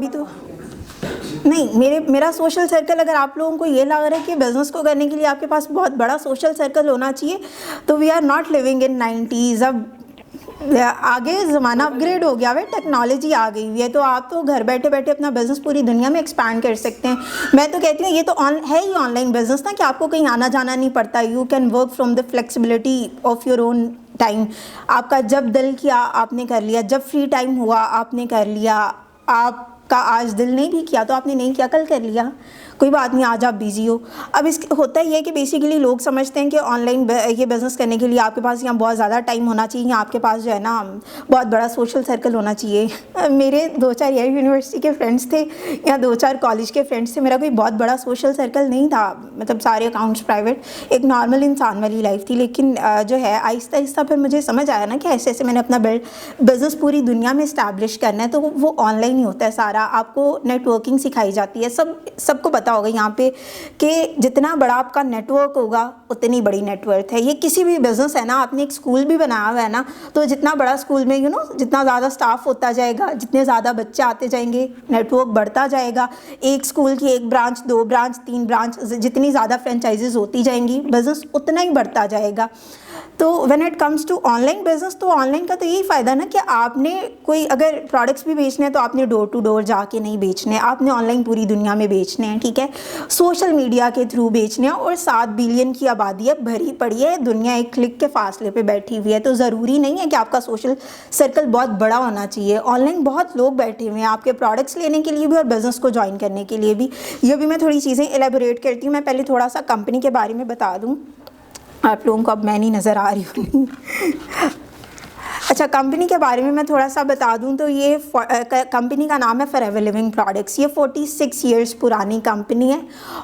अभी तो नहीं, मेरा सोशल सर्कल, अगर आप लोगों को ये लग रहा है कि बिज़नेस को करने के लिए आपके पास बहुत बड़ा सोशल सर्कल होना चाहिए, तो we are not living in 90s। अब आगे ज़माना अपग्रेड हो गया है, टेक्नोलॉजी आ गई हुई है, तो आप तो घर बैठे बैठे अपना बिज़नेस पूरी दुनिया में एक्सपैंड कर सकते हैं। मैं तो कहती हूँ ये तो है ही ऑनलाइन बिज़नेस ना, कि आपको कहीं आना जाना नहीं पड़ता। You can work from the flexibility of your own time. आपका जब दिल किया आपने कर लिया, जब फ्री टाइम हुआ आपने कर लिया। आपका आज दिल नहीं भी किया तो आपने नहीं किया, कल कर लिया, कोई बात नहीं, आज आप बिज़ी हो। अब इस होता ही है कि बेसिकली लोग समझते हैं कि ऑनलाइन ये बिज़नेस करने के लिए आपके पास यहाँ बहुत ज़्यादा टाइम होना चाहिए, आपके पास जो है ना बहुत बड़ा सोशल सर्कल होना चाहिए। मेरे 2-4 यूनिवर्सिटी के फ्रेंड्स थे या 2-4 कॉलेज के फ्रेंड्स थे, मेरा कोई बहुत बड़ा सोशल सर्कल नहीं था। मतलब सारे अकाउंट्स प्राइवेट, एक नॉर्मल इंसान वाली लाइफ थी। लेकिन जो है आहिस्ता आहिस्ता फिर मुझे समझ आया ना कि ऐसे ऐसे मैंने अपना बिज़नेस पूरी दुनिया में इस्टेब्लिश करना है, तो वो ऑनलाइन ही होता है सारा। आपको नेटवर्किंग सिखाई जाती है, सबको पता होगा यहाँ पे कि जितना बड़ा आपका नेटवर्क होगा उतनी बड़ी नेटवर्क है। ये किसी भी बिजनेस है ना, आपने एक स्कूल भी बनाया हुआ है ना, तो जितना बड़ा स्कूल में जितना ज़्यादा स्टाफ होता जाएगा, जितने ज़्यादा बच्चे आते जाएंगे, नेटवर्क बढ़ता जाएगा। एक स्कूल की 1 ब्रांच, 2 ब्रांच, 3 ब्रांच, जितनी ज़्यादा फ्रेंचाइजीज होती जाएंगी, बिजनेस उतना ही बढ़ता जाएगा। तो when it comes to online business, तो ऑनलाइन का तो यही फ़ायदा ना कि आपने कोई अगर प्रोडक्ट्स भी बेचने हैं तो आपने डोर टू डोर जाके नहीं बेचने, आपने ऑनलाइन पूरी दुनिया में बेचने हैं, ठीक है। सोशल मीडिया के थ्रू बेचने हैं। और 7 बिलियन की आबादी है, भरी पड़ी है दुनिया, एक क्लिक के फासले पे बैठी हुई है। तो ज़रूरी नहीं है कि आपका सोशल सर्कल बहुत बड़ा होना चाहिए। ऑनलाइन बहुत लोग बैठे हुए हैं आपके प्रोडक्ट्स लेने के लिए भी और बिज़नेस को ज्वाइन करने के लिए भी। ये भी मैं थोड़ी चीज़ें एलेबोरेट करती हूँ। मैं पहले थोड़ा सा कंपनी के बारे में बता दूँ आप लोगों को, अब मैं नहीं नज़र आ रही हूँ। अच्छा, कंपनी के बारे में मैं थोड़ा सा बता दूं तो ये कंपनी का नाम है फॉरएवर लिविंग प्रोडक्ट्स। ये 46 इयर्स पुरानी कंपनी है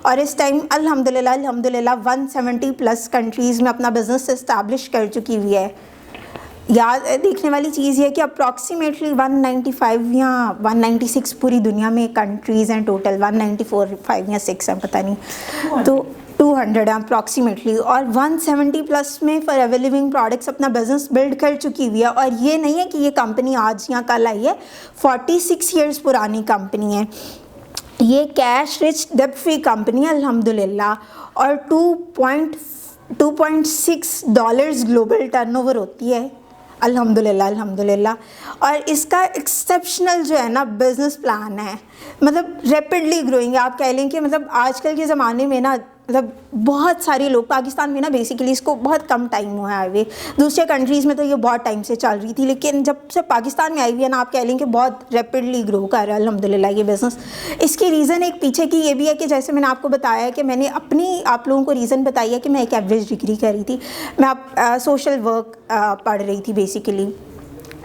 और इस टाइम अल्हम्दुलिल्लाह 170+ कंट्रीज़ में अपना बिज़नेस इस्टेब्लिश कर चुकी हुई है। याद देखने वाली चीज़ ये कि अप्रॉक्सीमेटली 195 या 196 पूरी दुनिया में कंट्रीज़ हैं टोटल, 194, 5 या 6 हैं पता नहीं, तो 200 अप्रॉक्सीमेटली। और 170+ में फॉरएवर लिविंग प्रोडक्ट्स अपना बिजनेस बिल्ड कर चुकी हुई है। और ये नहीं है कि ये कंपनी आज या कल आई है, 46 इयर्स पुरानी कंपनी है ये। कैश रिच डेब्ट फ्री कंपनी है अल्हम्दुलिल्लाह। और $2.6 ग्लोबल टर्नओवर होती है अल्हम्दुलिल्लाह अल्हम्दुलिल्लाह। और इसका एक्सेप्शनल जो है ना बिज़नेस प्लान है, मतलब रैपिडली ग्रोइंग। आप कह लें कि मतलब आजकल के ज़माने में ना मतलब बहुत सारे लोग पाकिस्तान में ना बेसिकली इसको बहुत कम टाइम हुआ है आए। दूसरे कंट्रीज़ में तो ये बहुत टाइम से चल रही थी, लेकिन जब से पाकिस्तान में आई हुई है ना, आप कह लें कि बहुत रैपिडली ग्रो कर रहा है अल्हम्दुलिल्लाह ये बिज़नेस। इसकी रीज़न एक पीछे की ये भी है कि जैसे मैंने आपको बताया कि मैंने अपनी आप लोगों को रीज़न बताई है कि मैं एक एवरेज डिग्री कर रही थी। मैं सोशल वर्क पढ़ रही थी, बेसिकली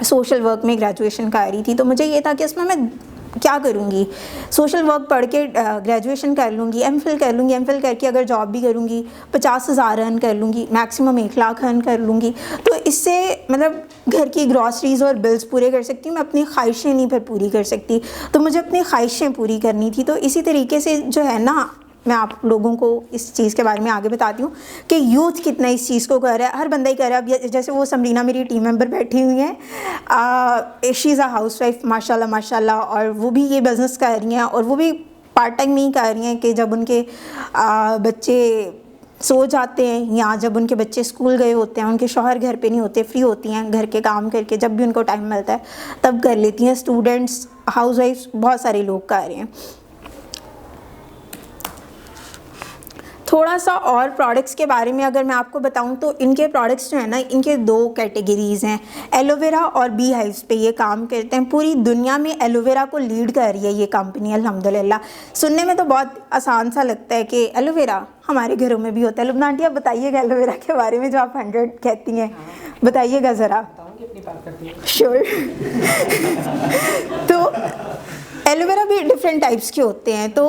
सोशल वर्क में ग्रेजुएशन कर रही थी। तो मुझे ये था कि इसमें मैं क्या करूँगी, सोशल वर्क पढ़ के ग्रेजुएशन कर लूँगी, एमफिल कर लूँगी, एमफिल करके अगर जॉब भी करूँगी 50,000 अर्न कर लूँगी, मैक्सिमम 1 लाख अर्न कर लूँगी। तो इससे मतलब घर की ग्रॉसरीज़ और बिल्स पूरे कर सकती हूँ, मैं अपनी ख्वाहिशें नहीं फिर पूरी कर सकती। तो मुझे अपनी ख्वाहिशें पूरी करनी थी। तो इसी तरीके से जो है ना, मैं आप लोगों को इस चीज़ के बारे में आगे बताती हूँ कि यूथ कितना इस चीज़ को कर रहा है। हर बंदा ही कर रहा है। अब जैसे वो समरीना मेरी टीम मेंबर बैठी हुई हैं, शी इज़ अ हाउसवाइफ माशाल्लाह माशाल्लाह, और वो भी ये बिज़नेस कर रही हैं और वो भी पार्ट टाइम नहीं कर रही हैं कि जब उनके बच्चे सो जाते हैं या जब उनके बच्चे स्कूल गए होते हैं, उनके शौहर घर पे नहीं होते, फ्री होती हैं घर के काम करके, जब भी उनको टाइम मिलता है तब कर लेती हैं। स्टूडेंट्स, हाउसवाइफ्स, बहुत सारे लोग कर रहे हैं। थोड़ा सा और प्रोडक्ट्स के बारे में अगर मैं आपको बताऊं तो इनके प्रोडक्ट्स जो है ना, इनके 2 कैटेगरीज़ हैं, एलोवेरा और बी हाइव्स पे ये काम करते हैं। पूरी दुनिया में एलोवेरा को लीड कर रही है ये कंपनी अल्हम्दुलिल्लाह। सुनने में तो बहुत आसान सा लगता है कि एलोवेरा हमारे घरों में भी होता है। लुबना आंटी आप बताइएगा एलोवेरा के बारे में, जो आप 100 कहती हैं, बताइएगा ज़रा। श्योर। तो एलोवेरा भी डिफरेंट टाइप्स के होते हैं। तो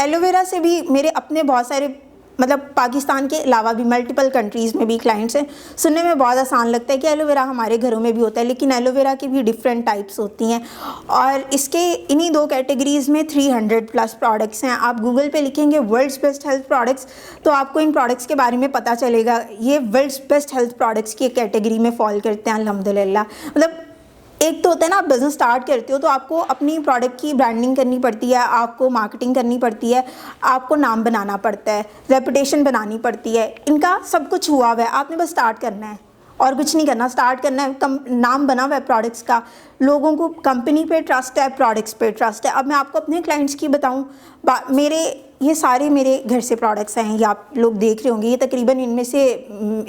एलोवेरा से भी मेरे अपने बहुत सारे मतलब पाकिस्तान के अलावा भी मल्टीपल कंट्रीज़ में भी क्लाइंट्स हैं। सुनने में बहुत आसान लगता है कि एलोवेरा हमारे घरों में भी होता है, लेकिन एलोवेरा की भी डिफरेंट टाइप्स होती हैं। और इसके इन्हीं 2 कैटेगरीज़ में 300+ प्रोडक्ट्स हैं। आप गूगल पे लिखेंगे वर्ल्ड्स बेस्ट हेल्थ प्रोडक्ट्स तो आपको इन प्रोडक्ट्स के बारे में पता चलेगा। ये वर्ल्ड्स बेस्ट हेल्थ प्रोडक्ट्स की कैटेगरी में फॉल करते हैं अल्हम्दुलिल्लाह। मतलब एक तो होता है ना, आप बिज़नेस स्टार्ट करते हो तो आपको अपनी प्रोडक्ट की ब्रांडिंग करनी पड़ती है, आपको मार्केटिंग करनी पड़ती है, आपको नाम बनाना पड़ता है, रेपुटेशन बनानी पड़ती है। इनका सब कुछ हुआ हुआ है, आपने बस स्टार्ट करना है और कुछ नहीं करना। स्टार्ट करना है, नाम बना हुआ है प्रोडक्ट्स का, लोगों को कंपनी पे ट्रस्ट है, प्रोडक्ट्स पे ट्रस्ट है। अब मैं आपको अपने क्लाइंट्स की बताऊँ, मेरे ये सारे मेरे घर से प्रोडक्ट्स हैं, ये आप लोग देख रहे होंगे। ये तकरीबन इनमें से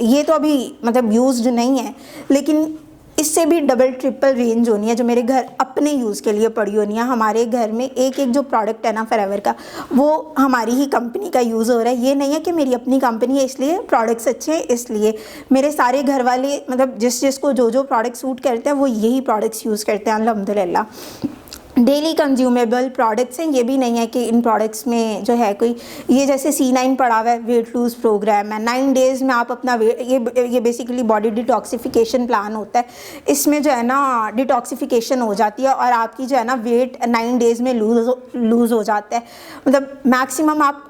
ये तो अभी मतलब यूज्ड नहीं है, लेकिन इससे भी डबल ट्रिपल रेंज होनी है जो मेरे घर अपने यूज़ के लिए पड़ी होनी है। हमारे घर में एक एक जो प्रोडक्ट है ना फॉरएवर का, वो हमारी ही कंपनी का यूज़ हो रहा है। ये नहीं है कि मेरी अपनी कंपनी है इसलिए प्रोडक्ट्स अच्छे हैं, इसलिए मेरे सारे घर वाले मतलब जिसको जो प्रोडक्ट सूट करते हैं वो यही प्रोडक्ट्स यूज़ करते हैं अल्हम्दुलिल्लाह। डेली कंज्यूमेबल प्रोडक्ट्स हैं, ये भी नहीं है कि इन प्रोडक्ट्स में जो है कोई, ये जैसे C9 पड़ा हुआ है, वेट लूज़ प्रोग्राम है, 9 डेज़ में आप अपना वेट, ये बेसिकली बॉडी डिटॉक्सिफिकेशन प्लान होता है। इसमें जो है ना डिटॉक्सिफिकेशन हो जाती है और आपकी जो है ना वेट 9 डेज़ में लूज़ हो जाता है। मतलब मैक्सिमम आप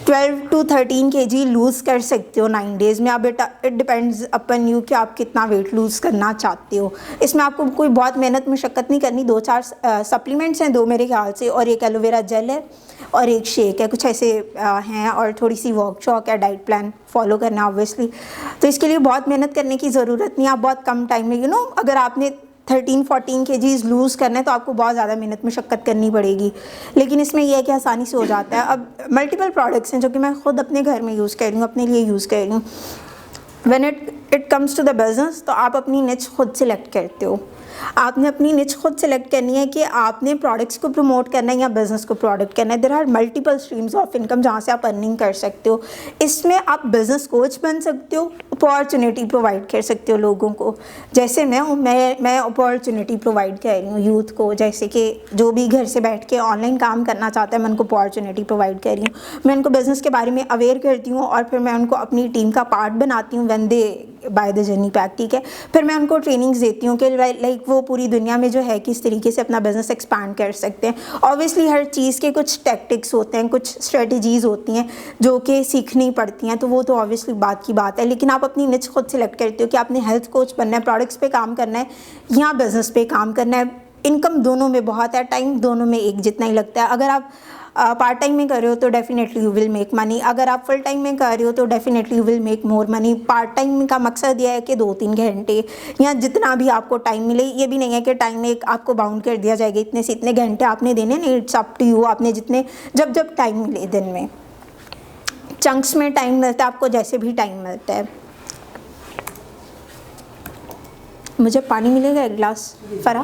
12 to 13 kg लूज़ कर सकते हो 9 डेज़ में। अब इट डिपेंड्स अपन यू कि आप कितना वेट लूज़ करना चाहते हो। इसमें आपको कोई बहुत मेहनत मशक्क़त नहीं करनी। 2-4 सप्लीमेंट्स हैं, 2 मेरे ख्याल से, और एक एलोवेरा जेल है और एक शेक है, कुछ ऐसे हैं, और थोड़ी सी वॉक चॉक है, डाइट प्लान फॉलो करना ऑब्वियसली। तो इसके लिए बहुत मेहनत करने की ज़रूरत नहीं है। आप बहुत कम टाइम में अगर आपने 13-14 kg लूज़ करना है तो आपको बहुत ज़्यादा मेहनत मशक्क़त करनी पड़ेगी, लेकिन इसमें यह है कि आसानी से हो जाता है। अब मल्टीपल प्रोडक्ट्स हैं जो कि मैं ख़ुद अपने घर में यूज़ कर रही हूँ, अपने लिए यूज़ कर रही हूँ। When it comes to the business, तो आप अपनी निच खुद सेलेक्ट करते हो। आपने अपनी निच खुद सेलेक्ट करनी है कि आपने प्रोडक्ट्स को प्रमोट करना है या बिज़नेस को प्रोडक्ट करना है। There are multiple streams of income जहाँ से आप अर्निंग कर सकते हो। इसमें आप बिज़नेस कोच बन सकते हो, अपॉर्चुनिटी प्रोवाइड कर सकते हो लोगों को। जैसे मैं हूँ, मैं अपॉर्चुनिटी प्रोवाइड कर रही हूँ यूथ को, जैसे कि जो भी घर से बैठ के ऑनलाइन काम करना चाहता है, मैं उनको अपॉर्चुनिटी प्रोवाइड कर रही हूँ। मैं उनको बिज़नेस के बारे में अवेयर करती हूँ और फिर मैं उनको अपनी टीम का पार्ट बनाती हूँ when they by the journey pack, ठीक है। फिर मैं उनको ट्रेनिंग्स देती हूँ कि लाइक वो पूरी दुनिया में जो है किस तरीके से अपना बिज़नेस एक्सपांड कर सकते हैं। ऑब्वियसली हर चीज़ के कुछ टैक्टिक्स होते हैं, कुछ स्ट्रेटजीज़ होती हैं जो कि सीखनी पड़ती हैं, तो वो तो ऑब्वियसली बात की बात है। लेकिन आप अपनी निच खुद सेलेक्ट करते हो कि आपने हेल्थ कोच बनना है, प्रोडक्ट्स पे काम करना है या बिज़नेस पे काम करना है। इनकम दोनों में बहुत है, टाइम दोनों में एक जितना ही लगता है। अगर आप पार्ट टाइम में कर रहे हो तो definitely you will make money, अगर आप फुल टाइम में कर रहे हो तो definitely you will make more money. Part time का मकसद यह है कि 2-3 घंटे या जितना भी आपको टाइम मिले। ये भी नहीं है कि टाइम एक आपको बाउंड कर दिया जाएगा, इतने से इतने घंटे आपने देने, नहीं, इट्स अप टू यू। आपने जितने जब टाइम मिले, दिन में चंक्स में टाइम मिलता है आपको, जैसे भी टाइम मिलता है। मुझे पानी मिलेगा एक गिलास फरा?